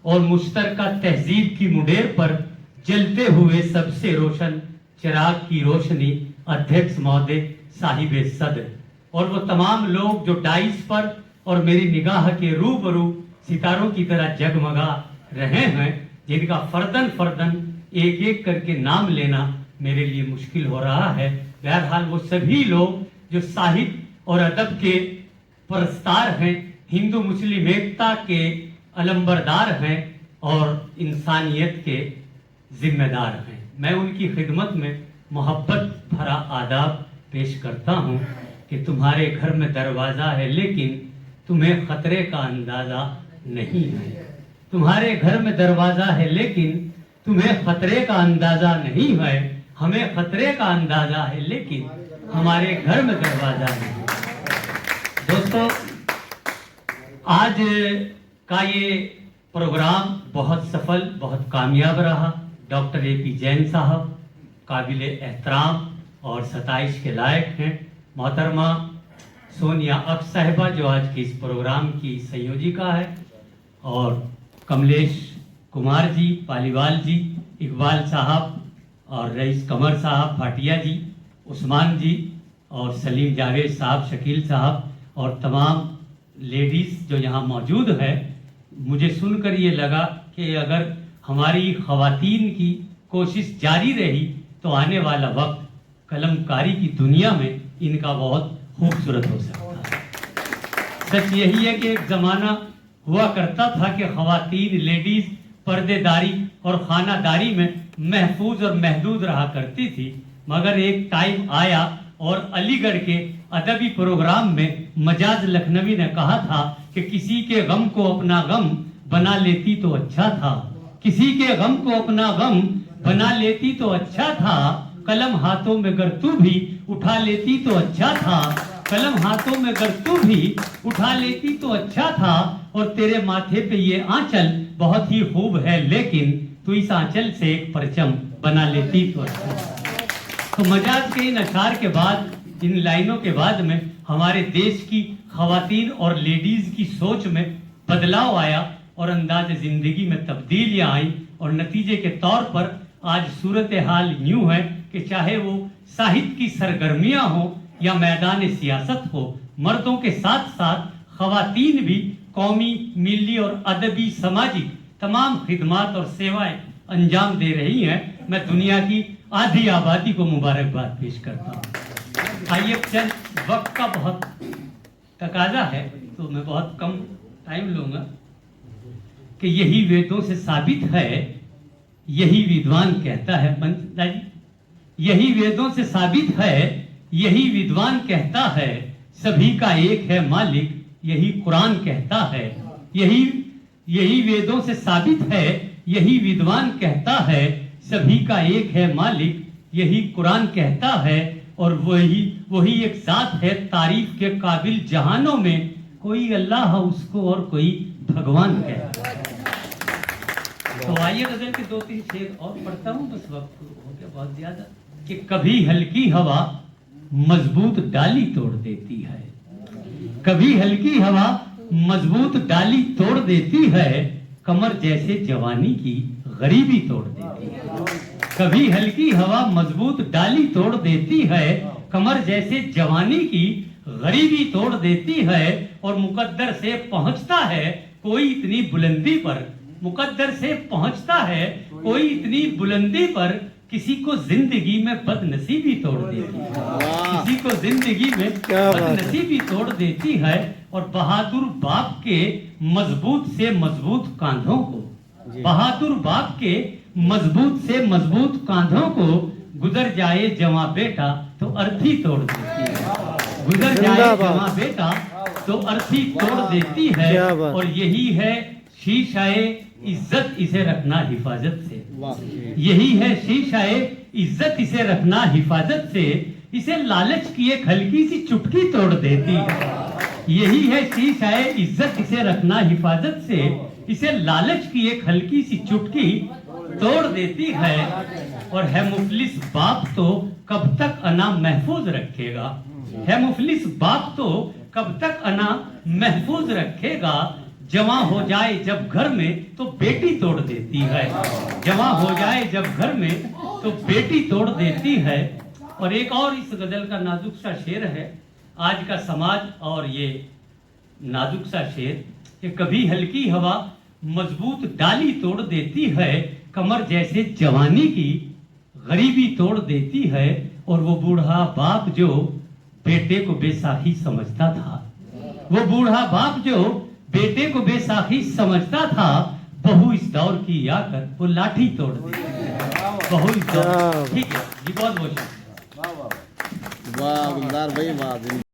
और मुश्तरका तहजीब की मुडेर पर जलते हुए सबसे रोशन चिराग की रोशनी अध्यक्ष महोदय साहिब सदर और वो तमाम लोग जो डाइस पर और मेरी निगाह के रूबरू सितारों की तरह जगमगा रहे हैं, जिनका फर्दन फर्दन एक एक करके नाम लेना मेरे लिए मुश्किल हो रहा है। बहरहाल वो सभी लोग जो साहित्य और अदब के परस्तार हैं, हिंदू मुस्लिम एकता के अलंबरदार हैं और इंसानियत के जिम्मेदार हैं। मैं उनकी खिदमत में मोहब्बत भरा आदाब पेश करता हूं कि तुम्हारे घर में दरवाजा है लेकिन तुम्हें खतरे का अंदाजा नहीं है। तुम्हारे घर में दरवाजा है लेकिन तुम्हें खतरे का अंदाजा नहीं है। हमें खतरे का अंदाजा है लेकिन हमारे घर में दरवाजा नहीं। दोस्तों, आज का ये प्रोग्राम बहुत सफल, बहुत कामयाब रहा। डॉक्टर AP जैन साहब काबिल एहतराम और 27 के लायक हैं। मोहतरमा सोनिया अक्स साहिबा जो आज के इस प्रोग्राम की संयोजिका है, और कमलेश कुमार जी, पालीवाल जी, इकबाल साहब और रईस कमर साहब, भाटिया जी, उस्मान जी और सलीम जावेद साहब, शकील साहब और तमाम लेडीज़ जो यहाँ मौजूद है। मुझे सुनकर ये लगा कि अगर हमारी ख़वातीन की कोशिश जारी रही तो आने वाला वक्त कलमकारी की दुनिया में इनका बहुत खूबसूरत हो सकता है। सच यही है कि एक ज़माना हुआ करता था कि ख़वातीन लेडीज़ पर्देदारी और खानादारी में महफूज और महदूद रहा करती थी, मगर एक टाइम आया और अलीगढ़ के अदबी प्रोग्राम में मजाज लखनवी ने कहा था कि किसी के गम को अपना गम बना लेती तो अच्छा था, किसी के गम को अपना गम बना लेती तो अच्छा था, कलम हाथों में अगर तू भी उठा लेती तो अच्छा था, कलम हाथों में अगर तू भी उठा लेती तो अच्छा था, और तेरे माथे पे ये आंचल बहुत ही खूब है लेकिन तू इस आंचल से एक परचम बना लेती तो अच्छा था। तो मजाज के इन अशार के बाद, इन लाइनों के बाद में हमारे देश की खवातीन और लेडीज की सोच में बदलाव आया और अंदाज जिंदगी में तब्दीलियां आई, और नतीजे के तौर पर आज सूरत हाल यूं है कि चाहे वो साहित्य की सरगर्मियां हो या मैदान सियासत हो, मर्दों के साथ साथ खवातीन भी कौमी, मिली और अदबी सामाजिक तमाम खिदमात और सेवाएं अंजाम दे रही हैं। मैं दुनिया की आधी आबादी को मुबारकबाद पेश करता हूँ। आइए, चंद वक्त का बहुत तकाजा है तो मैं बहुत कम टाइम लूंगा कि यही वेदों से साबित है, यही विद्वान कहता है, पंडित जी, यही वेदों से साबित है, यही विद्वान कहता है, सभी का एक है मालिक, यही कुरान कहता है। यही वेदों से साबित है, यही विद्वान कहता है, सभी का एक है मालिक, यही कुरान कहता है, और वही एक जात है तारीफ के काबिल जहानों में, कोई अल्लाह उसको और कोई भगवान कहता है। तो आइए गजल के 2-3 शेर और पढ़ता हूँ, बस वक्त हो गया बहुत ज्यादा। कि कभी हल्की हवा मजबूत डाली तोड़ देती है, कभी हल्की हवा मजबूत डाली तोड़ देती है, कमर जैसे जवानी की गरीबी तोड़ देती है। कभी हल्की हवा मजबूत डाली तोड़ देती है, कमर जैसे जवानी की गरीबी तोड़ देती है, और मुकद्दर से पहुंचता है कोई इतनी बुलंदी पर, मुकद्दर से पहुंचता है कोई इतनी बुलंदी पर, किसी को जिंदगी में बदनसीबी तोड़ देती है, किसी को जिंदगी में बदनसीबी तोड़ देती है, और बहादुर बाप के मजबूत से मजबूत कांधों को, बहादुर बाप के मजबूत से मजबूत कांधों को गुजर जाए जवां बेटा तो अर्थी तोड़ देती है, गुजर जाए जवां बेटा तो अर्थी तोड़ देती है। और यही है शीशाए इज्जत, इसे रखना हिफाजत से, यही है शीशाए इज्जत, इसे रखना हिफाजत से, इसे लालच की एक हल्की सी चुटकी तोड़ देती है। यही है शीशाए इज्जत, इसे रखना हिफाजत से, इसे लालच की एक हल्की सी चुटकी तोड़ देती है। और है मुफलिस बाप तो कब तक अना महफूज रखेगा, है मुफलिस बाप तो कब तक अना महफूज रखेगा, जवां हो जाए जब घर में तो बेटी तोड़ देती है। जवां हो जाए जब घर में तो बेटी तोड़ देती है। और एक और इस गजल का नाजुक सा शेर है, आज का समाज और ये नाजुक सा शेर कि कभी हल्की हवा मजबूत डाली तोड़ देती है, कमर जैसे जवानी की गरीबी तोड़ देती है। और वो बूढ़ा बाप जो बेटे को बेसाखी समझता था, वो बूढ़ा बाप जो बेटे को बेसाखी समझता था, बहू इस दौर की आकर वो लाठी तोड़ देती है। बहू इस दौर, ठीक है जी, बहुत बहुत वाह गुलजार भाई वाह।